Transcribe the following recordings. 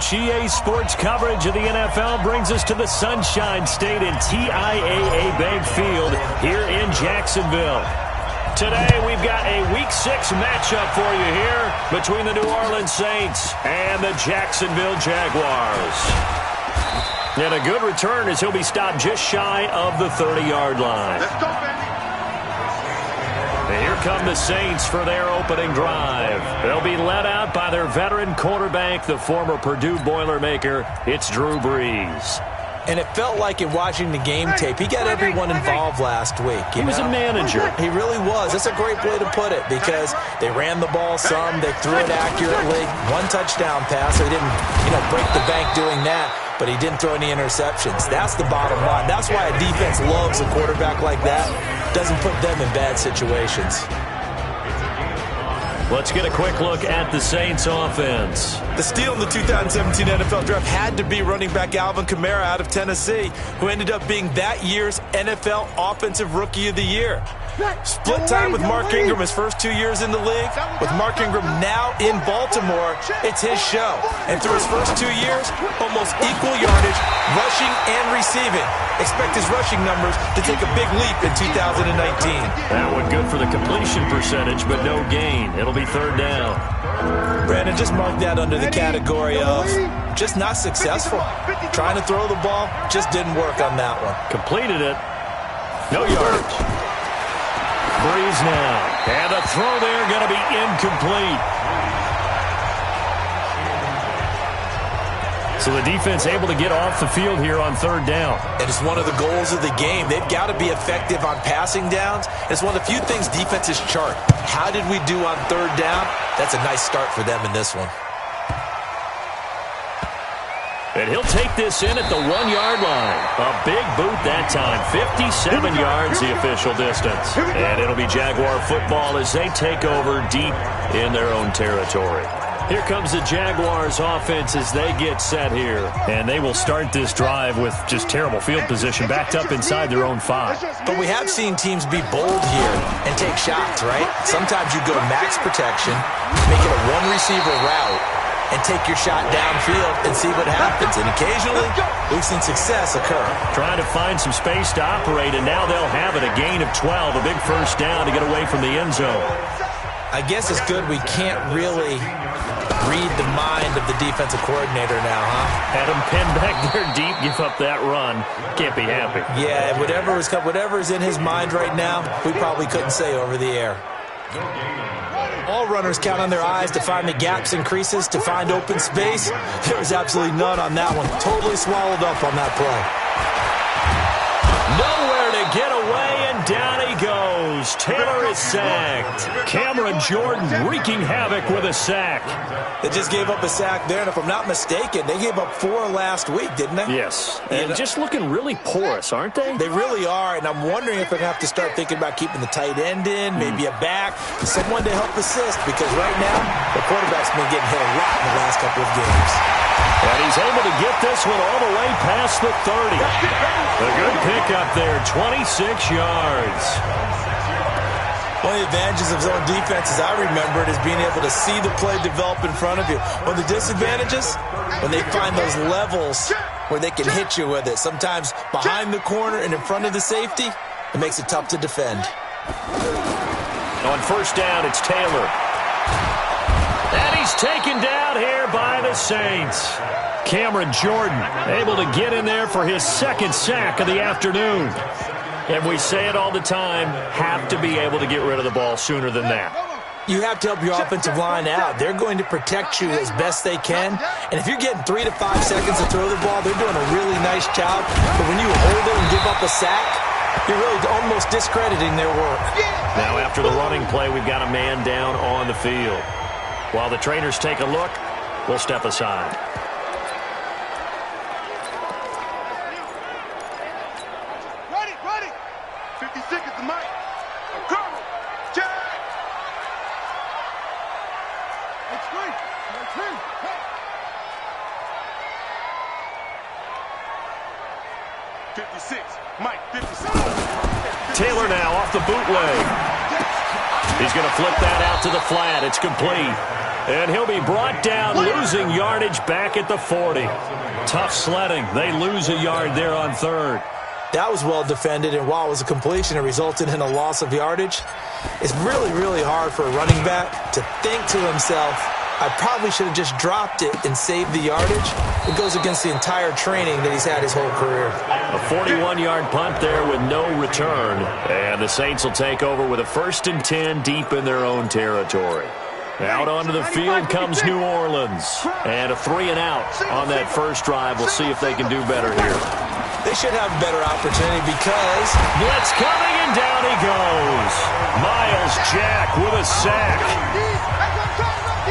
much. EA Sports coverage of the NFL brings us to the Sunshine State and TIAA Bank Field here in Jacksonville. Today, we've got a Week 6 matchup for you here between the New Orleans Saints and the Jacksonville Jaguars. And a good return as he'll be stopped just shy of the 30-yard line. Let's go, baby. And here come the Saints for their opening drive. They'll be led out by their veteran quarterback, the former Purdue Boilermaker. It's Drew Brees. And it felt like in watching the game tape, he got everyone involved last week. He was a manager. He really was. That's a great way to put it because they ran the ball some, they threw it accurately. One touchdown pass. They didn't, break the bank doing that, but he didn't throw any interceptions. That's the bottom line. That's why a defense loves a quarterback like that. Doesn't put them in bad situations. Let's get a quick look at the Saints offense. The steal in the 2017 NFL Draft had to be running back Alvin Kamara out of Tennessee, who ended up being that year's NFL Offensive Rookie of the Year. Split time with Mark Ingram his first 2 years in the league. With Mark Ingram now in Baltimore, it's his show. And through his first 2 years, almost equal yardage, rushing and receiving. Expect his rushing numbers to take a big leap in 2019. That one good for the completion percentage, but no gain. It'll be third down. Brandon, just mark that under the category of just not successful. Trying to throw the ball, just didn't work on that one. Completed it. No yardage. Brees now. And the throw there going to be incomplete. So the defense able to get off the field here on third down. And it's one of the goals of the game. They've got to be effective on passing downs. It's one of the few things defenses chart. How did we do on third down? That's a nice start for them in this one. And he'll take this in at the 1-yard line. A big boot that time. 57 yards the official distance. And it'll be Jaguar football as they take over deep in their own territory. Here comes the Jaguars offense as they get set here. And they will start this drive with just terrible field position backed up inside their own 5. But we have seen teams be bold here and take shots, right? Sometimes you go max protection, make it a one-receiver route, and take your shot downfield and see what happens. And occasionally, we've seen success occur. Trying to find some space to operate, and now they'll have it. A gain of 12, a big first down to get away from the end zone. I guess it's good we can't really read the mind of the defensive coordinator now, huh? Had him pinned back there deep, give up that run. Can't be happy. Yeah, whatever is in his mind right now, we probably couldn't say over the air. All runners count on their eyes to find the gaps and creases, to find open space. There was absolutely none on that one. Totally swallowed up on that play. Nowhere to get away, and down he goes. Taylor is sacked. Cameron Jordan wreaking havoc with a sack. They just gave up a sack there, and if I'm not mistaken, they gave up 4 last week, didn't they? Yes, and just looking really porous, aren't they? They really are, and I'm wondering if they're going to have to start thinking about keeping the tight end in, maybe a back, someone to help assist, because right now, the quarterback's been getting hit a lot in the last couple of games. And he's able to get this one all the way past the 30. A good pickup there, 26 yards. One of the advantages of zone defense, as I remember it, is being able to see the play develop in front of you. One of the disadvantages, when they find those levels where they can hit you with it. Sometimes behind the corner and in front of the safety, it makes it tough to defend. On first down, it's Taylor. And he's taken down here by the Saints. Cameron Jordan able to get in there for his second sack of the afternoon. And we say it all the time, have to be able to get rid of the ball sooner than that. You have to help your offensive line out. They're going to protect you as best they can. And if you're getting 3 to 5 seconds to throw the ball, they're doing a really nice job. But when you hold it and give up a sack, you're really almost discrediting their work. Now after the running play, we've got a man down on the field. While the trainers take a look, we'll step aside. Ready. 50 seconds to Mike. Go. Jack. It's great. 56. Mike, 56. Taylor now off the bootleg. He's going to flip that out to the flat. It's complete. And he'll be brought down, losing yardage back at the 40. Tough sledding. They lose a yard there on third. That was well defended, and while it was a completion, it resulted in a loss of yardage. It's really, really hard for a running back to think to himself, I probably should have just dropped it and saved the yardage. It goes against the entire training that he's had his whole career. A 41-yard punt there with no return. And the Saints will take over with a 1st and 10 deep in their own territory. Out onto the field comes New Orleans. And a 3-and-out on that first drive. We'll see if they can do better here. They should have a better opportunity because blitz coming, and down he goes. Miles Jack with a sack.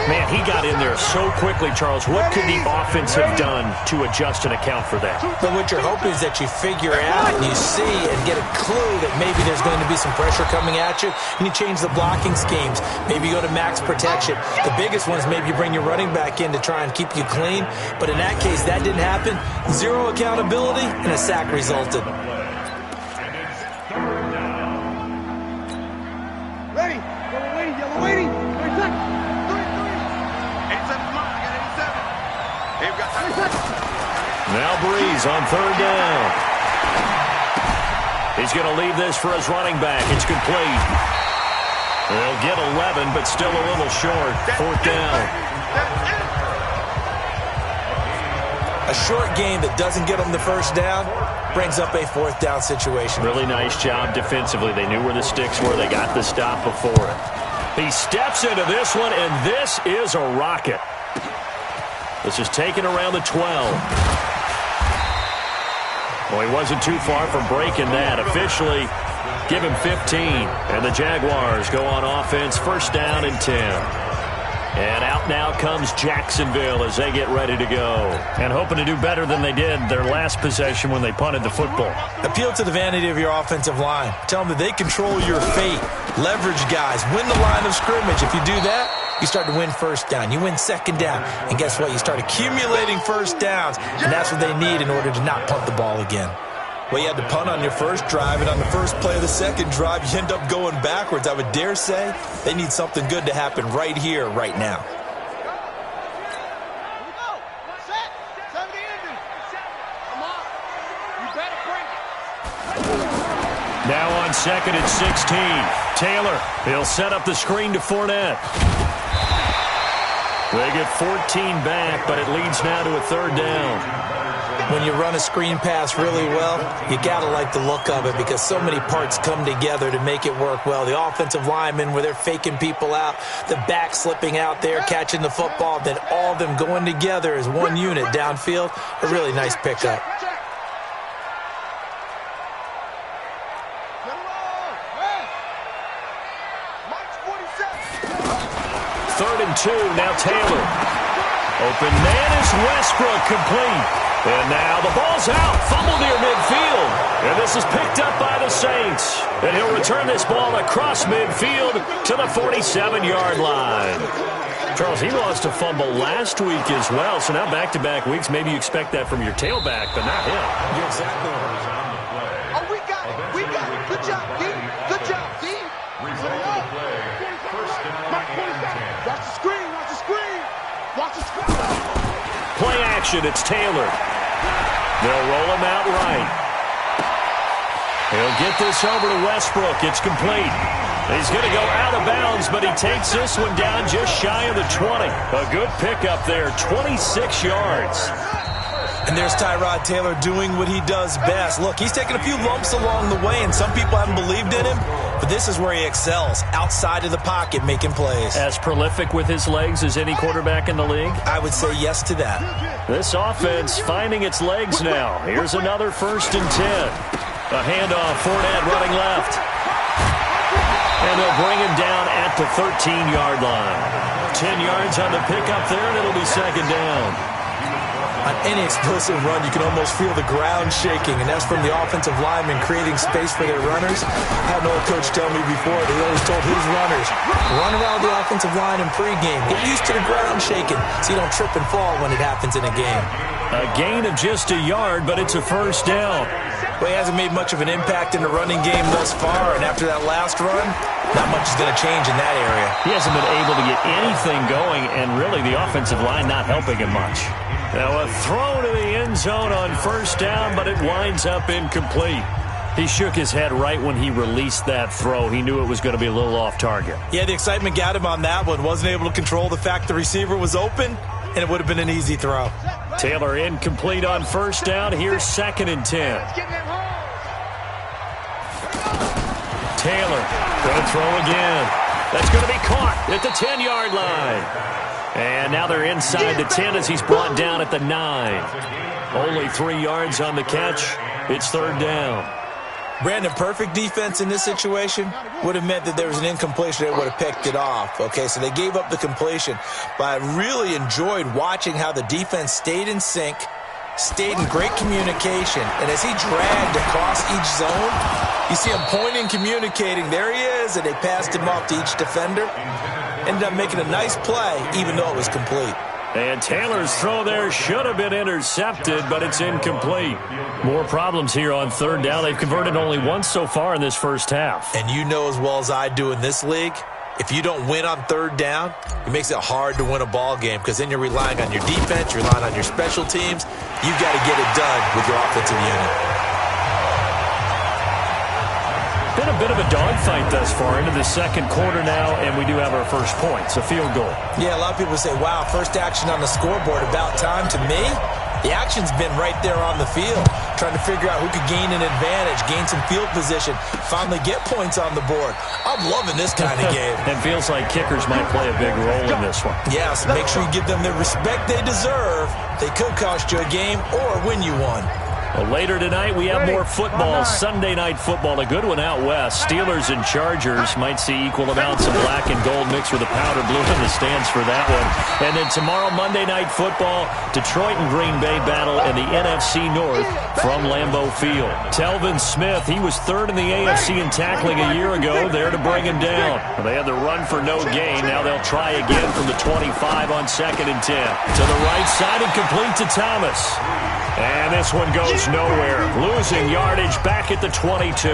Man, he got in there so quickly, Charles. What could the offense have done to adjust and account for that? But what you're hoping is that you figure out and you see and get a clue that maybe there's going to be some pressure coming at you, and you change the blocking schemes. Maybe you go to max protection. The biggest one is maybe you bring your running back in to try and keep you clean. But in that case, that didn't happen. Zero accountability, and a sack resulted. Ready. Yellow waiting. Yellow waiting. 30 seconds. 87 I got 87. Hey, we got 30 seconds. Now Breeze on third down. He's going to leave this for his running back. It's complete. They'll get 11, but still a little short. 4th down. A short game that doesn't get them the first down brings up a 4th down situation. Really nice job defensively. They knew where the sticks were. They got the stop before it. He steps into this one, and this is a rocket. This is taken around the 12. Well, he wasn't too far from breaking that. Officially, give him 15. And the Jaguars go on offense, 1st down and 10. And out now comes Jacksonville as they get ready to go. And hoping to do better than they did their last possession when they punted the football. Appeal to the vanity of your offensive line. Tell them that they control your fate. Leverage guys. Win the line of scrimmage. If you do that, you start to win 1st down. You win 2nd down. And guess what? You start accumulating 1st downs. And that's what they need in order to not punt the ball again. Well, you had to punt on your first drive, and on the first play of the second drive, you end up going backwards. I would dare say they need something good to happen right here, right now. Now on 2nd and 16. Taylor, he'll set up the screen to Fournette. They get 14 back, but it leads now to a 3rd down. When you run a screen pass really well, you got to like the look of it because so many parts come together to make it work well. The offensive linemen, where they're faking people out, the back slipping out there, catching the football, then all of them going together as one unit downfield. A really nice pickup. Third and 2, now Taylor. Open man is Westbrook, complete. And now the ball's out, fumble near midfield. And this is picked up by the Saints. And he'll return this ball across midfield to the 47-yard line. Charles, he lost a fumble last week as well. So now back-to-back weeks, maybe you expect that from your tailback, but not him. You're exactly right. Oh, we got it. We got it. Good job, D. Good job, D. Watch the screen. Watch the screen. Watch the screen. Play action, it's Taylor. They'll roll him out right. He'll get this over to Westbrook. It's complete. He's going to go out of bounds, but he takes this one down just shy of the 20. A good pickup there, 26 yards. And there's Tyrod Taylor doing what he does best. Look, he's taken a few lumps along the way, and some people haven't believed in him, but this is where he excels, outside of the pocket, making plays. As prolific with his legs as any quarterback in the league? I would say yes to that. This offense finding its legs now. Here's another 1st and 10. A handoff, Fournette running left. And they'll bring him down at the 13-yard line. 10 yards on the pickup there, and it'll be 2nd down. On any explosive run, you can almost feel the ground shaking, and that's from the offensive linemen creating space for their runners. I had an old coach tell me before, they always told his runners, run around the offensive line in pregame. Get used to the ground shaking so you don't trip and fall when it happens in a game. A gain of just a yard, but it's a first down. Well, he hasn't made much of an impact in the running game thus far, and after that last run, not much is going to change in that area. He hasn't been able to get anything going, and really the offensive line not helping him much. Now a throw to the end zone on first down, but it winds up incomplete. He shook his head right when he released that throw. He knew it was going to be a little off target. Yeah, the excitement got him on that one. Wasn't able to control the fact the receiver was open, and it would have been an easy throw. Taylor incomplete on first down. Here's 2nd and 10. Taylor going to throw again. That's going to be caught at the 10-yard line. And now they're inside the 10 as he's brought down at the 9. Only 3 yards on the catch. It's 3rd down. Brandon, perfect defense in this situation would have meant that there was an incompletion. They would have picked it off. Okay, so they gave up the completion. But I really enjoyed watching how the defense stayed in sync, stayed in great communication. And as he dragged across each zone, you see him pointing, communicating. There he is, and they passed him off to each defender. Ended up making a nice play, even though it was complete. And Taylor's throw there should have been intercepted, but it's incomplete. More problems here on 3rd down. They've converted only once so far in this first half. And you know as well as I do in this league, if you don't win on 3rd down, it makes it hard to win a ball game because then you're relying on your defense, you're relying on your special teams. You've got to get it done with your offensive unit. Been a bit of a dogfight thus far into the 2nd quarter now, and we do have our first points, a field goal. Yeah, a lot of people say, wow, first action on the scoreboard, about time. To me, the action's been right there on the field, trying to figure out who could gain an advantage, gain some field position, finally get points on the board. I'm loving this kind of game. It feels like kickers might play a big role in this one. Yeah, so make sure you give them the respect they deserve. They could cost you a game or win you one. Well, later tonight, we have more football. Sunday night football, a good one out west. Steelers and Chargers might see equal amounts of black and gold mixed with a powder blue in the stands for that one. And then tomorrow, Monday night football, Detroit and Green Bay battle in the NFC North from Lambeau Field. Telvin Smith, he was 3rd in the AFC in tackling a year ago, there to bring him down. Well, they had the run for no gain. Now they'll try again from the 25 on 2nd and 10. To the right side and complete to Thomas. And this one goes nowhere. Losing yardage back at the 22.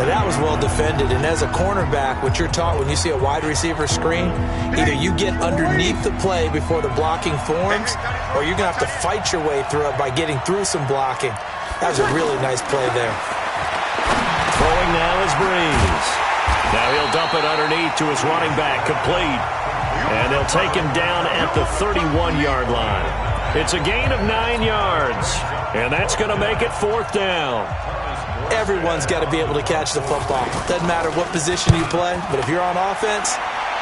That was well defended. And as a cornerback, what you're taught when you see a wide receiver screen, either you get underneath the play before the blocking forms, or you're going to have to fight your way through it by getting through some blocking. That was a really nice play there. Throwing now is Breeze. Now he'll dump it underneath to his running back, complete. And they'll take him down at the 31-yard line. It's a gain of 9 yards, and that's going to make it 4th down. Everyone's got to be able to catch the football. Doesn't matter what position you play, but if you're on offense,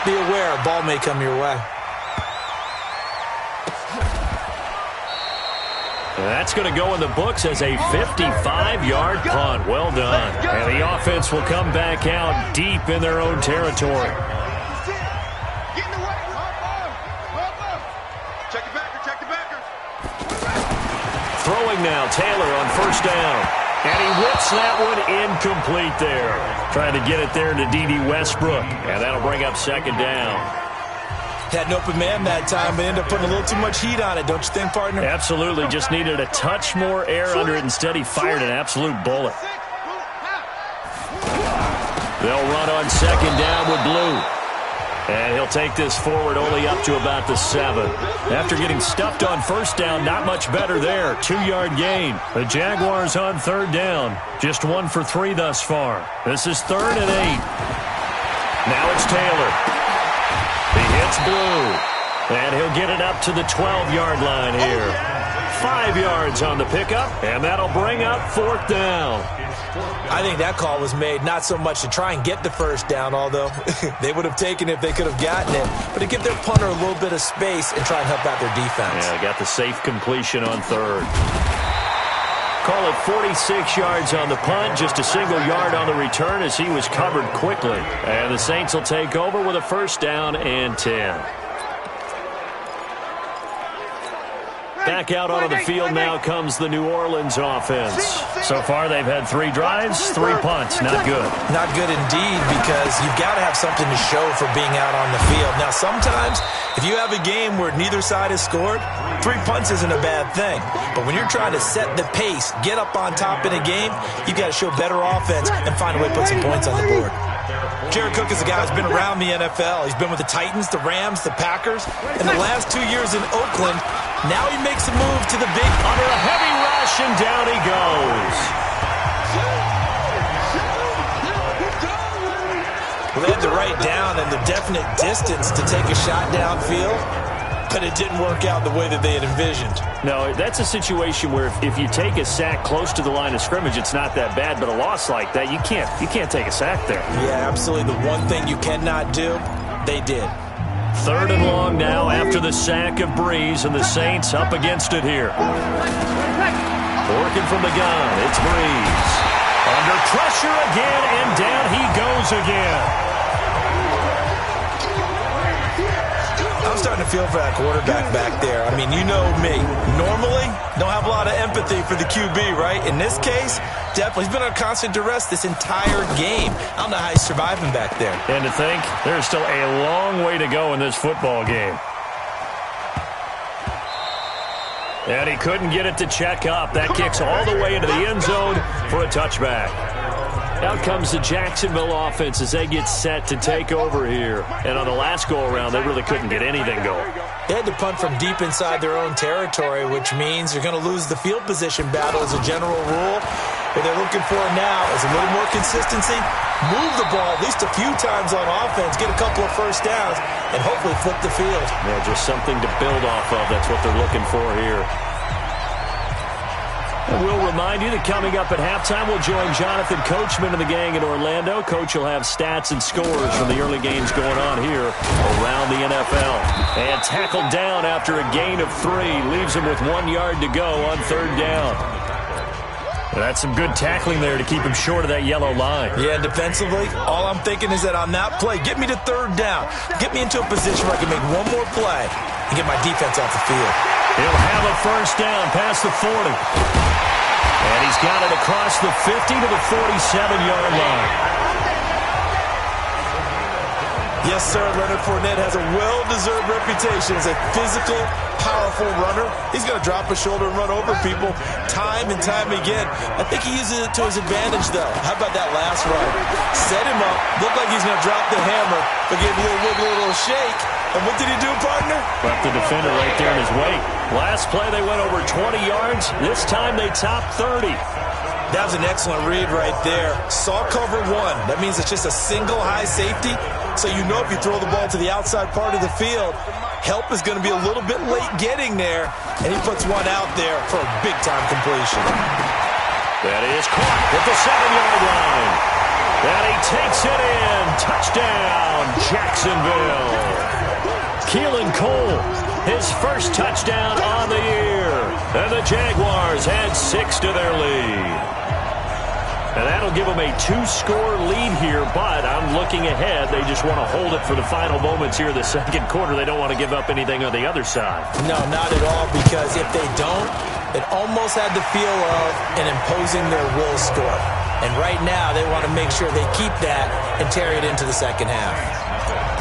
be aware a ball may come your way. That's going to go in the books as a 55-yard punt. Well done. And the offense will come back out deep in their own territory. Throwing now, Taylor on first down. And he whips that one incomplete there. Trying to get it there to D.D. Westbrook. And that'll bring up 2nd down. Had an open man that time, but ended up putting a little too much heat on it, don't you think, partner? Absolutely. Just needed a touch more air under it. Instead, he fired an absolute bullet. They'll run on 2nd down with Blue. And he'll take this forward only up to about the 7. After getting stuffed on first down, not much better there. 2-yard gain. The Jaguars on 3rd down. Just 1 for 3 thus far. This is 3rd and 8. Now it's Taylor. He hits Blue. And he'll get it up to the 12-yard line here. 5 yards on the pickup, and that'll bring up 4th down. I think that call was made not so much to try and get the first down, although they would have taken it if they could have gotten it, but to give their punter a little bit of space and try and help out their defense. Yeah, got the safe completion on 3rd. Call it 46 yards on the punt, just a single yard on the return as he was covered quickly. And the Saints will take over with a 1st down and 10. Back out onto the field now comes the New Orleans offense. So far, they've had 3 drives, 3 punts. Not good. Not good indeed, because you've got to have something to show for being out on the field. Now, sometimes, if you have a game where neither side has scored, 3 punts isn't a bad thing. But when you're trying to set the pace, get up on top in a game, you've got to show better offense and find a way to put some points on the board. Jared Cook is a guy who's been around the NFL. He's been with the Titans, the Rams, the Packers, and the last 2 years in Oakland. Now he makes a move to the big... Under a heavy rush, and down he goes. Well, they had the right down and the definite distance to take a shot downfield, but it didn't work out the way that they had envisioned. No, that's a situation where if you take a sack close to the line of scrimmage, it's not that bad, but a loss like that, you can't take a sack there. Yeah, absolutely. The one thing you cannot do, they did. 3rd and long now after the sack of Breeze, and the Saints up against it here. Working from the gun, it's Breeze. Under pressure again, and down he goes again. I'm starting to feel for that quarterback back there. I mean, you know me. Normally, don't have a lot of empathy for the QB, right? In this case, definitely. He's been on constant duress this entire game. I don't know how he's surviving back there. And to think, there's still a long way to go in this football game. And he couldn't get it to check up. That kicks all the way into the end zone for a touchback. Out comes the Jacksonville offense as they get set to take over here. And on the last go-around, they really couldn't get anything going. They had to punt from deep inside their own territory, which means you're going to lose the field position battle as a general rule. What they're looking for now is a little more consistency, move the ball at least a few times on offense, get a couple of first downs, and hopefully flip the field. Yeah, just something to build off of. That's what they're looking for here. And we'll remind you that coming up at halftime, we'll join Jonathan Coachman and the gang in Orlando. Coach will have stats and scores from the early games going on here around the NFL. And tackled down after a gain of 3. Leaves him with 1 yard to go on 3rd down. That's some good tackling there to keep him short of that yellow line. Yeah, defensively, all I'm thinking is that on that play, get me to 3rd down. Get me into a position where I can make one more play and get my defense off the field. He'll have a first down past the 40. And he's got it across the 50 to the 47-yard line. Yes, sir, Leonard Fournette has a well-deserved reputation as a physical, powerful runner. He's going to drop a shoulder and run over people time and time again. I think he uses it to his advantage, though. How about that last run? Set him up, looked like he's going to drop the hammer, but gave a little wiggle, a little shake. And what did he do, partner? Left the defender right there in his wake. Last play, they went over 20 yards. This time, they topped 30. That was an excellent read right there. Saw cover 1. That means it's just a single high safety. So you know if you throw the ball to the outside part of the field, help is going to be a little bit late getting there. And he puts one out there for a big-time completion. That is caught at the 7-yard line. And he takes it in. Touchdown, Jacksonville. Keelan Cole, his first touchdown on the year. And the Jaguars add 6 to their lead. And that'll give them a 2-score lead here, but I'm looking ahead. They just want to hold it for the final moments here in the second quarter. They don't want to give up anything on the other side. No, not at all, because if they don't, it almost had the feel of an imposing their will score. And right now, they want to make sure they keep that and carry it into the second half.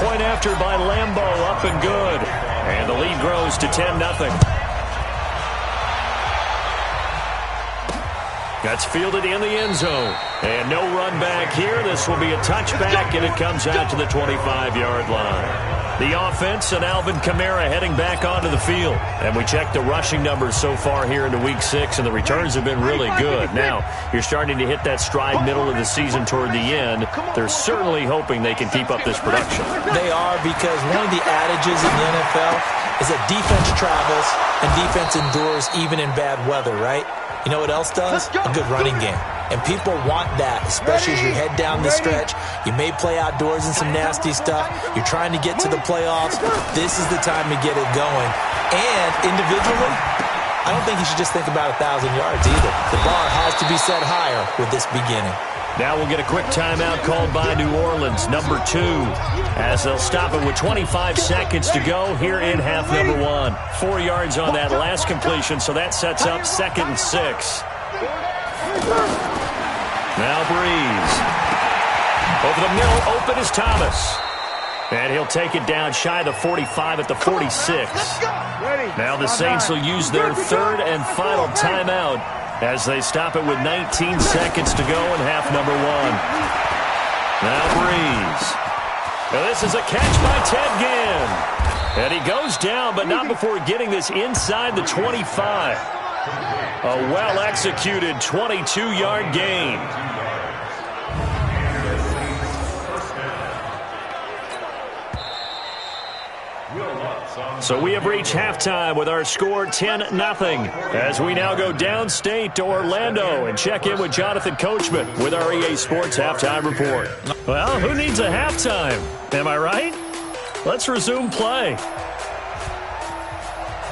Point after by Lambeau, up and good. And the lead grows to 10-0. That's fielded in the end zone. And no run back here. This will be a touchback, and it comes out to the 25-yard line. The offense and Alvin Kamara heading back onto the field. And we checked the rushing numbers so far here into Week 6, and the returns have been really good. Now, you're starting to hit that stride middle of the season toward the end. They're certainly hoping they can keep up this production. They are, because one of the adages in the NFL is that defense travels and defense endures even in bad weather, right? You know what else does? A good running game. And people want that, especially as you head down the stretch. You may play outdoors in some nasty stuff. You're trying to get to the playoffs. This is the time to get it going. And individually, I don't think you should just think about 1,000 yards either. The bar has to be set higher with this beginning. Now we'll get a quick timeout called by New Orleans, number 2, as they'll stop it with 25 seconds to go here in half number 1. 4 yards on that last completion, so that sets up 2nd and 6. Now Breeze. Over the middle, open is Thomas. And he'll take it down shy of the 45 at the 46. Now the Saints will use their 3rd and final timeout as they stop it with 19 seconds to go in half number 1. Now Breeze. Now this is a catch by Ted Ginn. And he goes down, but not before getting this inside the 25. A well-executed 22-yard gain. So we have reached halftime with our score 10-0 as we now go downstate to Orlando and check in with Jonathan Coachman with our EA Sports Halftime Report. Well, who needs a halftime? Am I right? Let's resume play.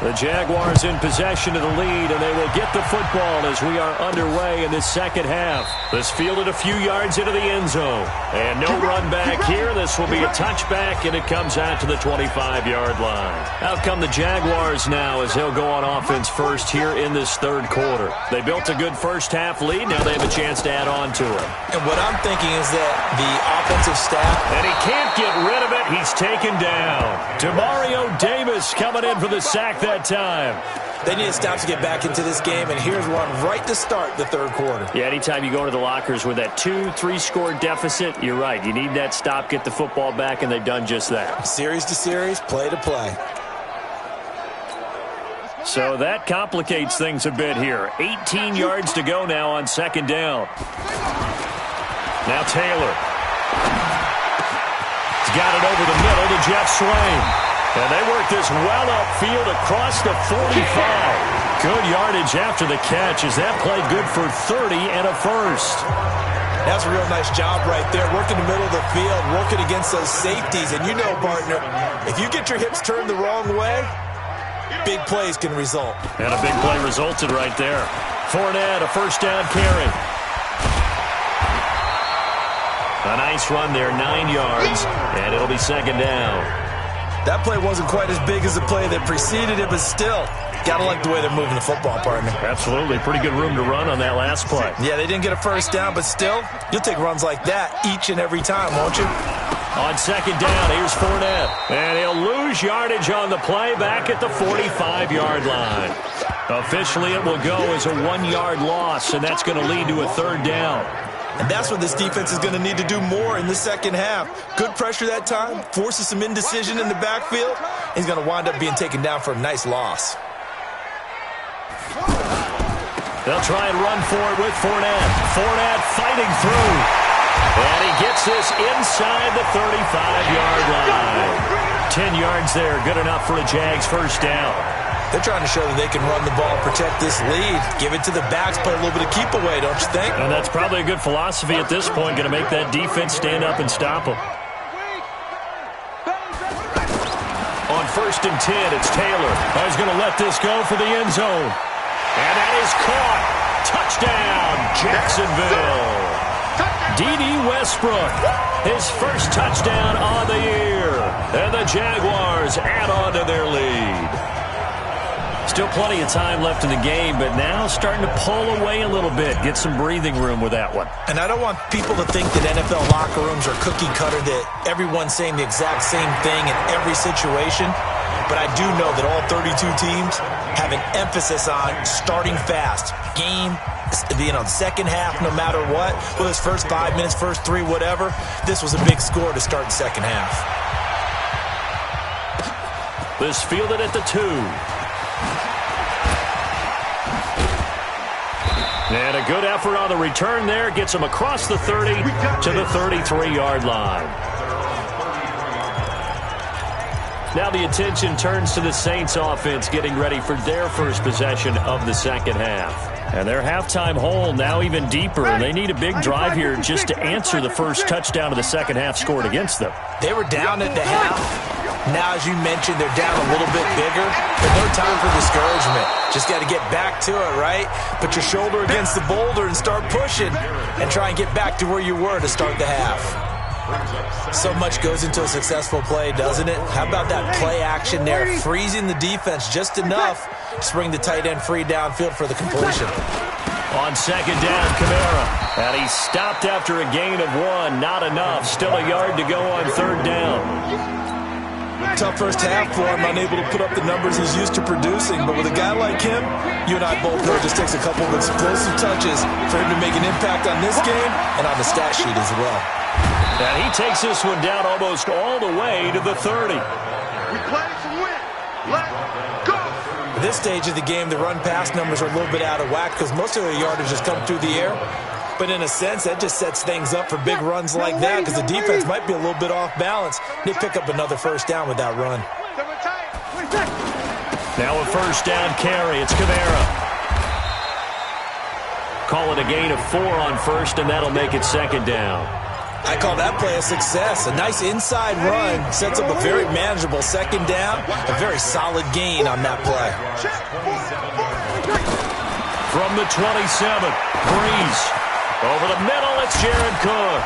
The Jaguars in possession of the lead, and they will get the football as we are underway in this second half. This fielded a few yards into the end zone. And no run back here. This will be a touchback, and it comes out to the 25-yard line. Out come the Jaguars now as they'll go on offense first here in this third quarter. They built a good first-half lead. Now they have a chance to add on to it. And what I'm thinking is that the offensive staff... And he can't get rid of it. He's taken down. Demario Davis coming in for the sack that time. They need to stop to get back into this game, and here's one right to start the third quarter. Yeah, anytime you go to the lockers with that 2-3 score deficit, you're right. You need that stop, get the football back, and they've done just that. Series to series, play to play. So that complicates things a bit here. 18 yards to go now on second down. Now Taylor. He's got it over the middle to Jeff Swain. And they work this well upfield across the 45. Good yardage after the catch as that played good for 30 and a first. That's a real nice job right there, working the middle of the field, working against those safeties. And you know, partner, if you get your hips turned the wrong way, big plays can result. And a big play resulted right there. Fournette, a first down carry. A nice run there, 9 yards, and it'll be second down. That play wasn't quite as big as the play that preceded it, but still, got to like the way they're moving the football, partner. Absolutely. Pretty good room to run on that last play. Yeah, they didn't get a first down, but still, you'll take runs like that each and every time, won't you? On second down, here's Fournette. And he'll lose yardage on the play back at the 45-yard line. Officially, it will go as a 1-yard loss, and that's going to lead to a third down. And that's what this defense is going to need to do more in the second half. Good pressure that time, forces some indecision in the backfield. He's going to wind up being taken down for a nice loss. They'll try and run for it with Fournette. Fournette fighting through. And he gets this inside the 35-yard line. 10 yards there, good enough for a Jags first down. They're trying to show that they can run the ball and protect this lead. Give it to the backs, play a little bit of keep away, don't you think? And that's probably a good philosophy at this point, going to make that defense stand up and stop them. On first and 10, it's Taylor. He's going to let this go for the end zone. And that is caught. Touchdown, Jacksonville. D.D. Westbrook, his first touchdown on the year. And the Jaguars add on to their lead. Still plenty of time left in the game, but now starting to pull away a little bit. Get some breathing room with that one. And I don't want people to think that NFL locker rooms are cookie cutter, that everyone's saying the exact same thing in every situation. But I do know that all 32 teams have an emphasis on starting fast. Game, the second half, no matter what. Whether it's first 5 minutes, first 3, whatever. This was a big score to start the second half. This fielded at the 2. And a good effort on the return there. Gets him across the 30 to the 33-yard line. Now the attention turns to the Saints offense getting ready for their first possession of the second half. And their halftime hole now even deeper. And they need a big drive here just to answer the first touchdown of the second half scored against them. They were down at the half. Now, as you mentioned, they're down a little bit bigger, but no time for discouragement. Just got to get back to it, right? Put your shoulder against the boulder and start pushing and try and get back to where you were to start the half. So much goes into a successful play, doesn't it? How about that play action there, freezing the defense just enough to bring the tight end free downfield for the completion. On second down, Kamara. And he stopped after a gain of 1. Not enough. Still a yard to go on third down. Tough first half for him, unable to put up the numbers he's used to producing. But with a guy like him, you and I both know it just takes a couple of explosive touches for him to make an impact on this game and on the stat sheet as well. And he takes this one down almost all the way to the 30. We play to win. Let's go. At this stage of the game, the run-pass numbers are a little bit out of whack because most of the yardage has come through the air. But in a sense, that just sets things up for big runs like that because the defense might be a little bit off balance. They pick up another first down with that run. Now a first down carry. It's Kamara. Call it a gain of 4 on first, and that'll make it second down. I call that play a success. A nice inside run sets up a very manageable second down. A very solid gain on that play. From the 27, Breeze. Over the middle, it's Jared Cook.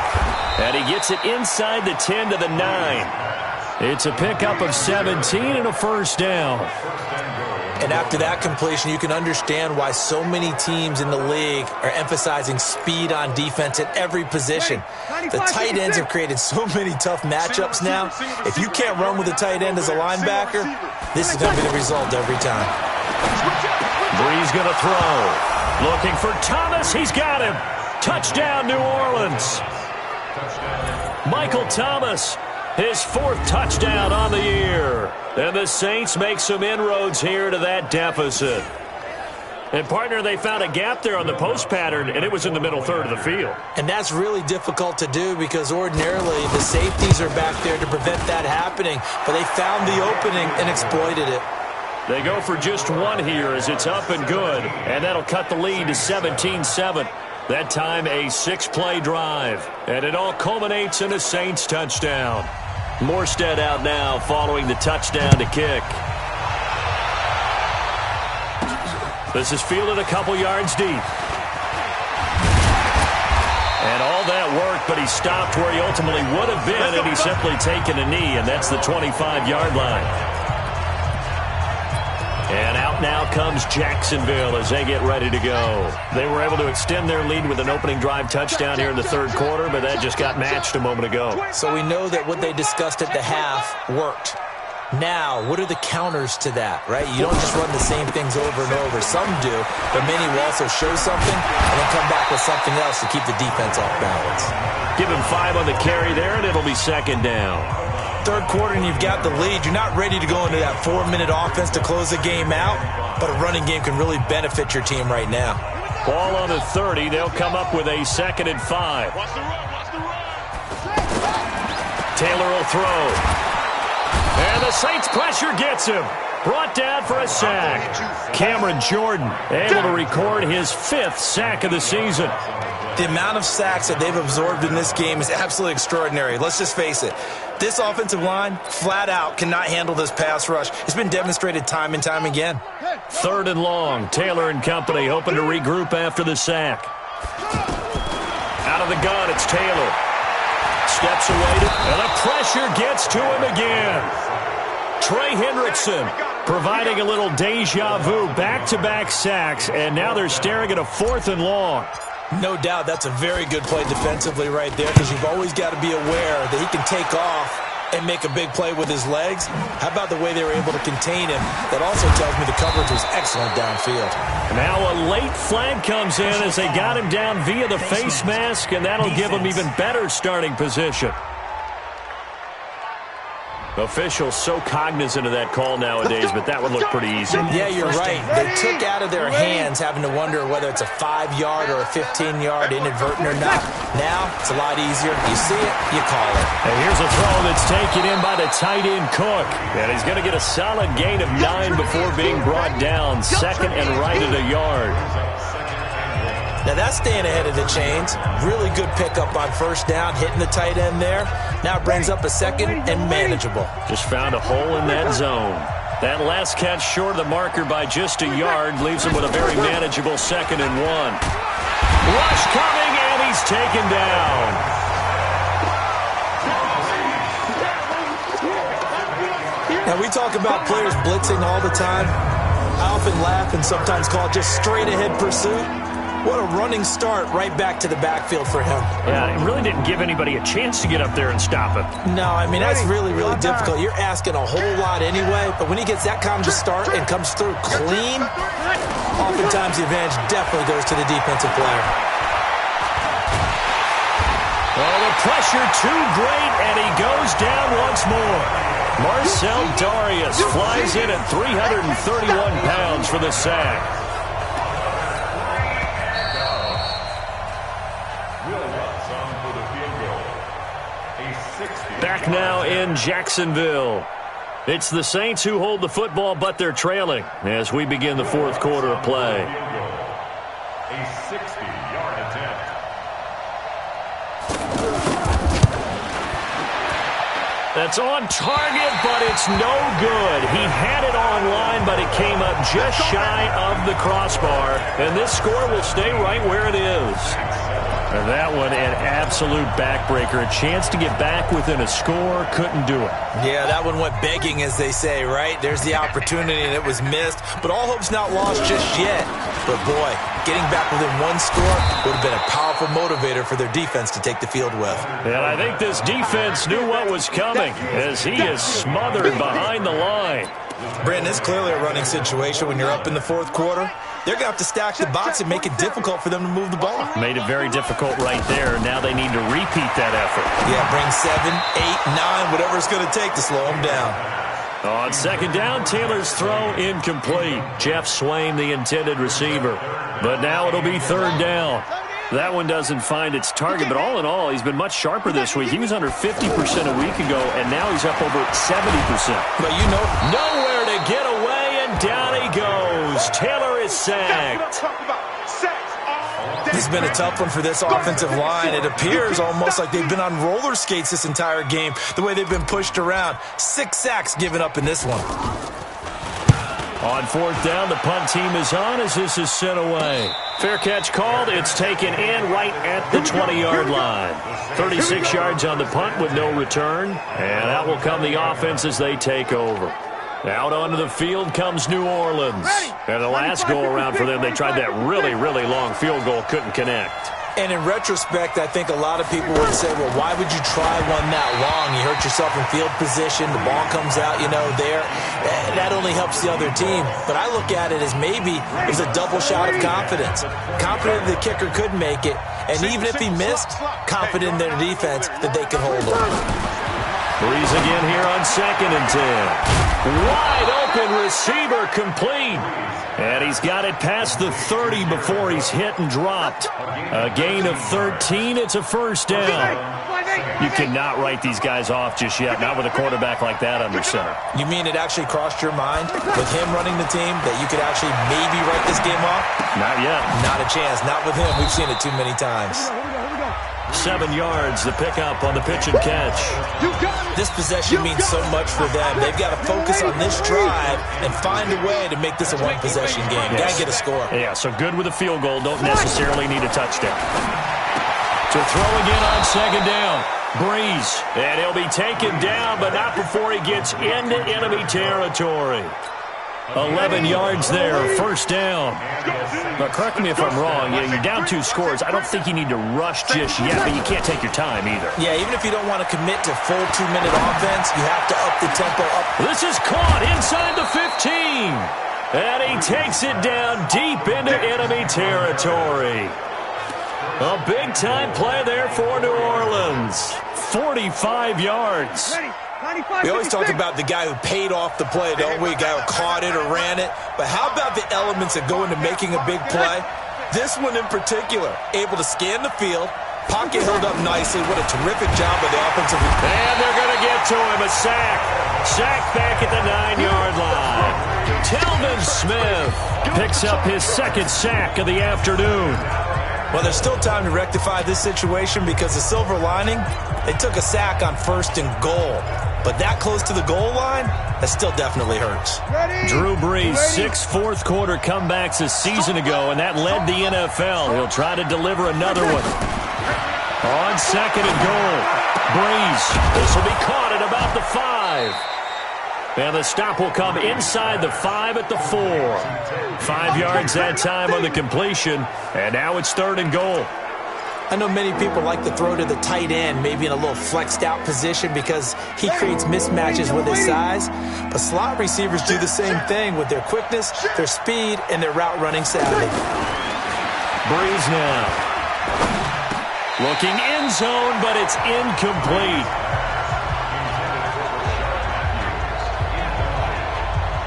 And he gets it inside the 10 to the 9. It's a pickup of 17 and a first down. And after that completion, you can understand why so many teams in the league are emphasizing speed on defense at every position. The tight ends have created so many tough matchups now. If you can't run with a tight end as a linebacker, this is going to be the result every time. Breeze going to throw. Looking for Thomas. He's got him. Touchdown, New Orleans. Michael Thomas, his 4th touchdown on the year. And the Saints make some inroads here to that deficit. And, partner, they found a gap there on the post pattern, and it was in the middle third of the field. And that's really difficult to do because ordinarily the safeties are back there to prevent that happening. But they found the opening and exploited it. They go for just 1 here as it's up and good. And that'll cut the lead to 17-7. That time a 6-play drive. And it all culminates in a Saints touchdown. Morstead out now following the touchdown to kick. This is fielded a couple yards deep. And all that work, but he stopped where he ultimately would have been, and he's simply taken a knee, and that's the 25-yard line. And out now comes Jacksonville as they get ready to go. They were able to extend their lead with an opening drive touchdown here in the third quarter, but that just got matched a moment ago. So we know that what they discussed at the half worked. Now, what are the counters to that, right? You don't just run the same things over and over. Some do, but many will also show something and then come back with something else to keep the defense off balance. Give him 5 on the carry there, and it'll be second down. Third quarter and you've got the lead. You're not ready to go into that 4-minute offense to close the game out, but a running game can really benefit your team right now. Ball on the 30. They'll come up with a 2nd and 5. Taylor will throw. And the Saints pressure gets him. Brought down for a sack. Cameron Jordan able to record his 5th sack of the season. The amount of sacks that they've absorbed in this game is absolutely extraordinary. Let's just face it. This offensive line, flat out, cannot handle this pass rush. It's been demonstrated time and time again. 3rd and long. Taylor and company hoping to regroup after the sack. Out of the gun, it's Taylor. Steps away, and the pressure gets to him again. Trey Hendrickson providing a little deja vu, back-to-back sacks, and now they're staring at a 4th and long. No doubt that's a very good play defensively right there because you've always got to be aware that he can take off and make a big play with his legs. How about the way they were able to contain him? That also tells me the coverage was excellent downfield. Now a late flag comes in as they got him down via the face mask, and that'll give him even better starting position. Officials so cognizant of that call nowadays, but that would look pretty easy. Yeah, you're right. They took out of their hands having to wonder whether it's a 5-yard or a 15-yard inadvertent or not. Now, it's a lot easier. You see it, you call it. And here's a throw that's taken in by the tight end Cook. And he's going to get a solid gain of 9 before being brought down. 2nd and right at a yard. Now that's staying ahead of the chains. Really good pickup on first down, hitting the tight end there. Now it brings up a second and manageable. Just found a hole in that zone. That last catch short of the marker by just a yard leaves him with a very manageable 2nd and 1. Rush coming, and he's taken down. Now, we talk about players blitzing all the time. I often laugh and sometimes call it just straight-ahead pursuit. What a running start right back to the backfield for him. Yeah, it really didn't give anybody a chance to get up there and stop him. No, I mean, that's really, really difficult. You're asking a whole lot anyway, but when he gets that kind of a start and comes through clean, oftentimes the advantage definitely goes to the defensive player. Oh, the pressure too great, and he goes down once more. Marcel Darius flies in at 331 pounds for the sack. Back now in Jacksonville. It's the Saints who hold the football, but they're trailing as we begin the fourth quarter of play. A 60-yard attempt. That's on target, but it's no good. He had it online, but it came up just shy of the crossbar, and this score will stay right where it is. And that one, an absolute backbreaker. A chance to get back within a score, couldn't do it. Yeah, that one went begging, as they say, right? There's the opportunity, and it was missed. But all hope's not lost just yet. But, boy, getting back within one score would have been a powerful motivator for their defense to take the field with. And I think this defense knew what was coming as he is smothered behind the line. Brandon, it's clearly a running situation when you're up in the fourth quarter. They're going to have to stack the box and make it difficult for them to move the ball. Made it very difficult right there. Now they need to repeat that effort. Yeah, bring 7, 8, 9, whatever it's going to take to slow them down. On second down, Taylor's throw incomplete. Jeff Swain, the intended receiver. But now it'll be third down. That one doesn't find its target, but all in all, he's been much sharper this week. He was under 50% a week ago, and now he's up over 70%. But you know, nowhere to get away, and down he goes. Taylor is sacked. This has been a tough one for this offensive line. It appears almost like they've been on roller skates this entire game, the way they've been pushed around. 6 sacks given up in this one. On fourth down, the punt team is on as this is sent away. Fair catch called. It's taken in right at the 20-yard line. 36 yards on the punt with no return. And out will come the offense as they take over. Out onto the field comes New Orleans. And the last go-around for them, they tried that really, really long field goal, couldn't connect. And in retrospect, I think a lot of people would say, well, why would you try one that long? You hurt yourself in field position. The ball comes out, there. That only helps the other team. But I look at it as maybe it was a double shot of confidence. Confident the kicker could make it. And even if he missed, confident in their defense that they could hold him. Breeze again here on 2nd and 10. Wide open receiver complete. And he's got it past the 30 before he's hit and dropped. A gain of 13. It's a first down. You cannot write these guys off just yet, not with a quarterback like that under center. You mean it actually crossed your mind with him running the team that you could actually maybe write this game off? Not yet. Not a chance. Not with him. We've seen it too many times. 7 yards, the pickup on the pitch and catch. This possession means so much for them. They've got to focus on this drive and find a way to make this a one-possession game. Got to get a score. Yeah, so good with a field goal. Don't necessarily need a touchdown. To throw again on second down. Breeze. And he'll be taken down, but not before he gets into enemy territory. 11 yards there, first down. But correct me if I'm wrong, you're down 2 scores. I don't think you need to rush just yet, but you can't take your time either. Yeah, even if you don't want to commit to full 2-minute offense, you have to up the tempo up. This is caught inside the 15. And he takes it down deep into enemy territory. A big-time play there for New Orleans. 45 yards. We always talk about the guy who paid off the play, don't we? The guy who caught it or ran it. But how about the elements that go into making a big play? This one in particular, able to scan the field, pocket held up nicely. What a terrific job by the offensive. And they're going to get to him, a sack. Sack back at the 9-yard line. Telvin Smith picks up his second sack of the afternoon. Well, there's still time to rectify this situation because the silver lining, they took a sack on 1st and goal. But that close to the goal line, that still definitely hurts. Drew Brees, 6 fourth-quarter comebacks a season ago, and that led the NFL. He'll try to deliver another one. On 2nd and goal, Brees. This will be caught at about the 5. And the stop will come inside the 5 at the 4. 5 yards that time on the completion, and now it's 3rd and goal. I know many people like to throw to the tight end, maybe in a little flexed out position because he creates mismatches with his size. But slot receivers do the same thing with their quickness, their speed, and their route running savvy. Brees now. Looking end zone, but it's incomplete.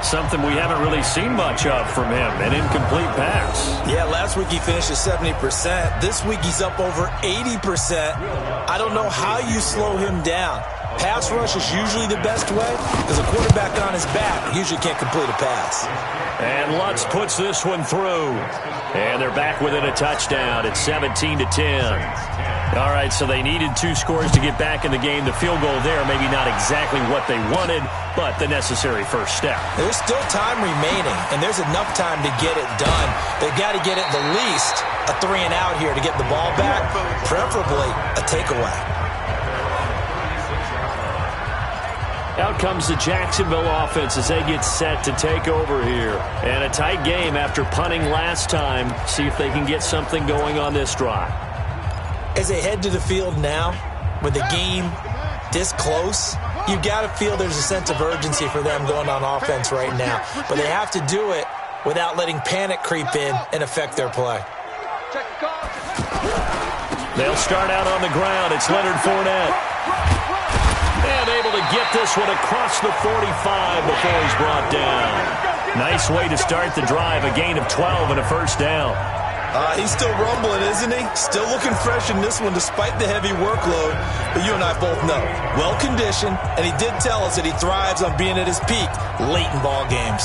Something we haven't really seen much of from him, an incomplete pass. Yeah, last week he finished at 70%. This week he's up over 80%. I don't know how you slow him down. Pass rush is usually the best way because a quarterback on his back usually can't complete a pass. And Lutz puts this one through. And they're back within a touchdown. It's 17-10. All right, so they needed 2 scores to get back in the game. The field goal there, maybe not exactly what they wanted, but the necessary first step. There's still time remaining, and there's enough time to get it done. They've got to get at the least a 3 and out here to get the ball back, preferably a takeaway. Out comes the Jacksonville offense as they get set to take over here. And a tight game after punting last time. See if they can get something going on this drive. As they head to the field now, with the game this close, you've got to feel there's a sense of urgency for them going on offense right now. But they have to do it without letting panic creep in and affect their play. They'll start out on the ground. It's Leonard Fournette. And able to get this one across the 45 before he's brought down. Nice way to start the drive, a gain of 12 and a first down. He's still rumbling, isn't he? Still looking fresh in this one despite the heavy workload. But you and I both know, well-conditioned, and he did tell us that he thrives on being at his peak late in ball games.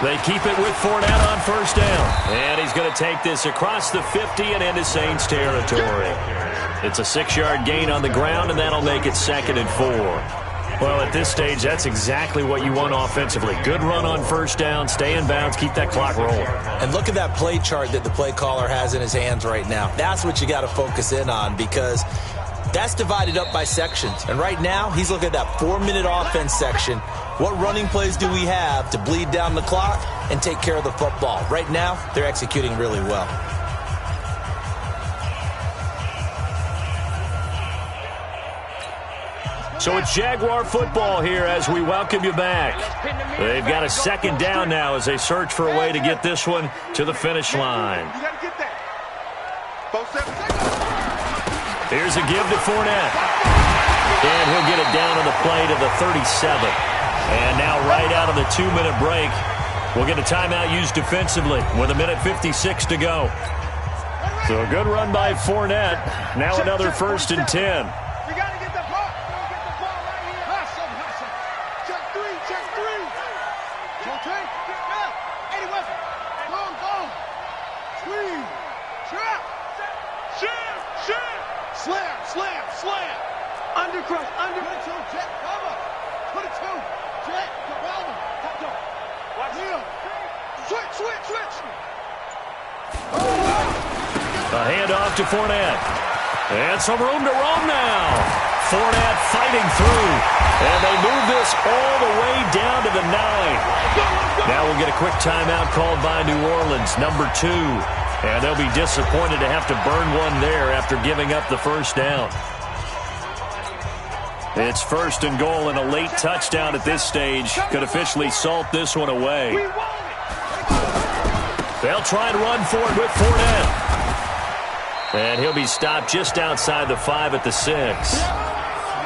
They keep it with Fournette on first down. And he's going to take this across the 50 and into Saints territory. It's a 6-yard gain on the ground, and that'll make it 2nd and 4. Well, at this stage, that's exactly what you want offensively. Good run on first down, stay in bounds, keep that clock rolling. And look at that play chart that the play caller has in his hands right now. That's what you got to focus in on because that's divided up by sections. And right now, he's looking at that 4-minute offense section. What running plays do we have to bleed down the clock and take care of the football? Right now, they're executing really well. So it's Jaguar football here as we welcome you back. They've got a 2nd down now as they search for a way to get this one to the finish line. Here's a give to Fournette. And he'll get it down on the play to the 37. And now right out of the 2-minute break, we'll get a timeout used defensively with 1:56 to go. So a good run by Fournette. Now another 1st and 10. We got to get the ball. Get the ball right here. Hustle. Check 3. Rotate. Eddie Weapon. Go. Squeeze. Trap. Slam. Undercrush. Under. 22. Jet. Cover. 22. Jet. Development. Top door. Watch him. Switch. A handoff to Fournette. And some room to roam now. Fournette fighting through. And they move this all the way down to the 9. Now we'll get a quick timeout called by New Orleans, number 2. And they'll be disappointed to have to burn one there after giving up the first down. It's 1st and goal, and a late touchdown at this stage could officially salt this one away. They'll try and run for it with Fournette. And he'll be stopped just outside the 5 at the 6.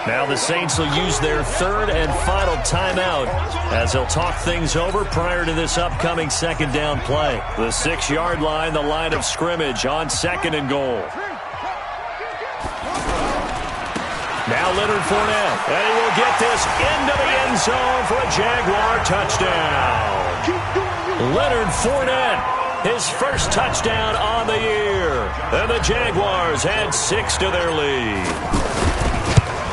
Now the Saints will use their 3rd and final timeout as they'll talk things over prior to this upcoming 2nd down play. The 6-yard line, the line of scrimmage on 2nd and goal. Now Leonard Fournette, and he will get this into the end zone for a Jaguar touchdown. Leonard Fournette, his first touchdown on the year. And the Jaguars add 6 to their lead.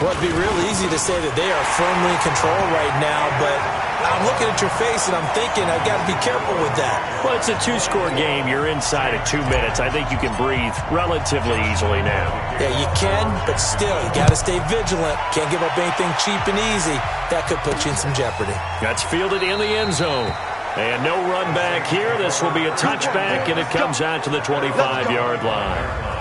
Well, it'd be real easy to say that they are firmly in control right now, but I'm looking at your face and I'm thinking I've got to be careful with that. Well, it's a 2-score game. You're inside of 2 minutes. I think you can breathe relatively easily now. Yeah, you can, but still, you got to stay vigilant. Can't give up anything cheap and easy. That could put you in some jeopardy. That's fielded in the end zone. And no run back here. This will be a touchback, and it comes out to the 25-yard line.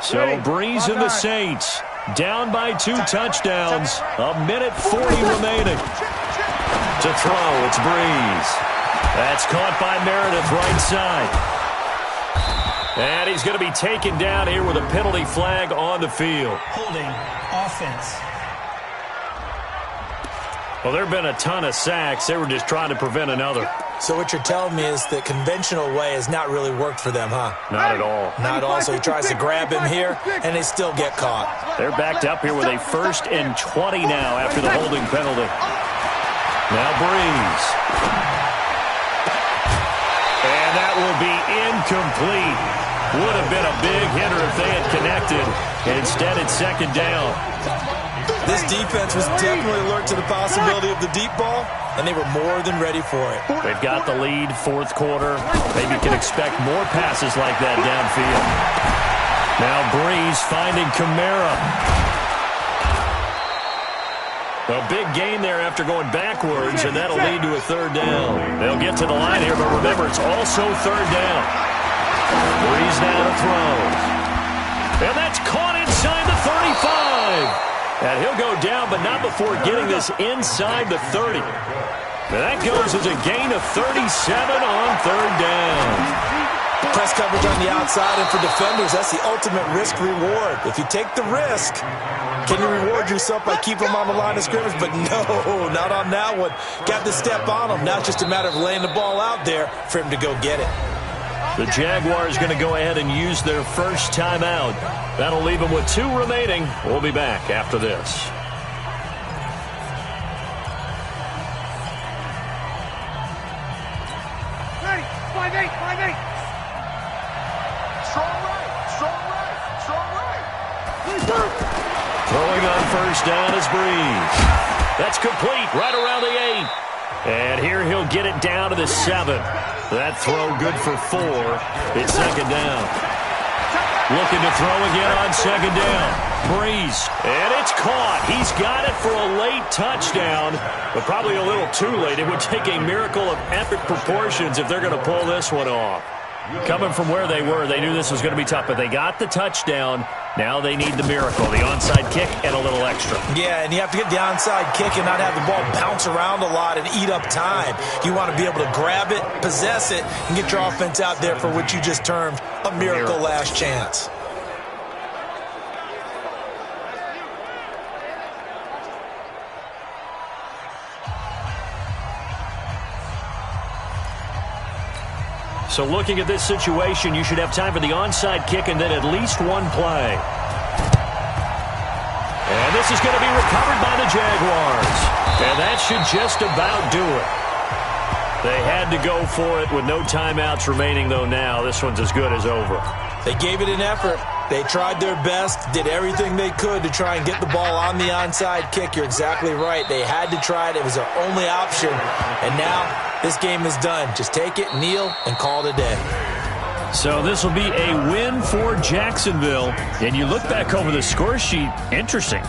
So Breeze and the Saints down by 2 touchdowns. A minute 40 remaining. To throw, it's Breeze. That's caught by Meredith right side. And he's going to be taken down here with a penalty flag on the field. Holding offense. Well, there have been a ton of sacks. They were just trying to prevent another. So what you're telling me is the conventional way has not really worked for them, huh? Not at all. Not at all. So he tries to grab him here, and they still get caught. They're backed up here with a 1st and 20 now after the holding penalty. Now Breeze. And that will be incomplete. Would have been a big hitter if they had connected. Instead, it's 2nd down. This defense was definitely alert to the possibility of the deep ball, and they were more than ready for it. They've got the lead, 4th quarter. Maybe can expect more passes like that downfield. Now Breeze finding Kamara. A big gain there after going backwards, and that'll lead to a 3rd down. They'll get to the line here, but remember, it's also 3rd down. Breeze now to throw. And that's caught inside the 35. And he'll go down, but not before getting this inside the 30. And that goes as a gain of 37 on 3rd down. Press coverage on the outside, and for defenders, that's the ultimate risk-reward. If you take the risk, can you reward yourself by keeping them on the line of scrimmage? But no, not on that one. Got to step on them. Now it's just a matter of laying the ball out there for him to go get it. The Jaguars going to go ahead and use their first timeout. That'll leave them with 2 remaining. We'll be back after this. Ready, 5-8, 5-8. Strong right, strong right, strong right. Throwing on 1st down is Breeze. That's complete right around the 8. And here he'll get it down to the 7. That throw good for 4. It's 2nd down. Looking to throw again on 2nd down. Breeze. And it's caught. He's got it for a late touchdown, but probably a little too late. It would take a miracle of epic proportions if they're going to pull this one off. Coming from where they were, they knew this was going to be tough, but they got the touchdown. Now they need the miracle, the onside kick and a little extra. Yeah, and you have to get the onside kick and not have the ball bounce around a lot and eat up time. You want to be able to grab it, possess it, and get your offense out there for what you just termed a miracle last chance. So looking at this situation, you should have time for the onside kick and then at least 1 play. And this is going to be recovered by the Jaguars. And that should just about do it. They had to go for it with no timeouts remaining, though now. This one's as good as over. They gave it an effort. They tried their best, did everything they could to try and get the ball on the onside kick. You're exactly right. They had to try it. It was their only option. And now this game is done. Just take it, kneel, and call it a day. So this will be a win for Jacksonville. And you look back over the score sheet, interesting.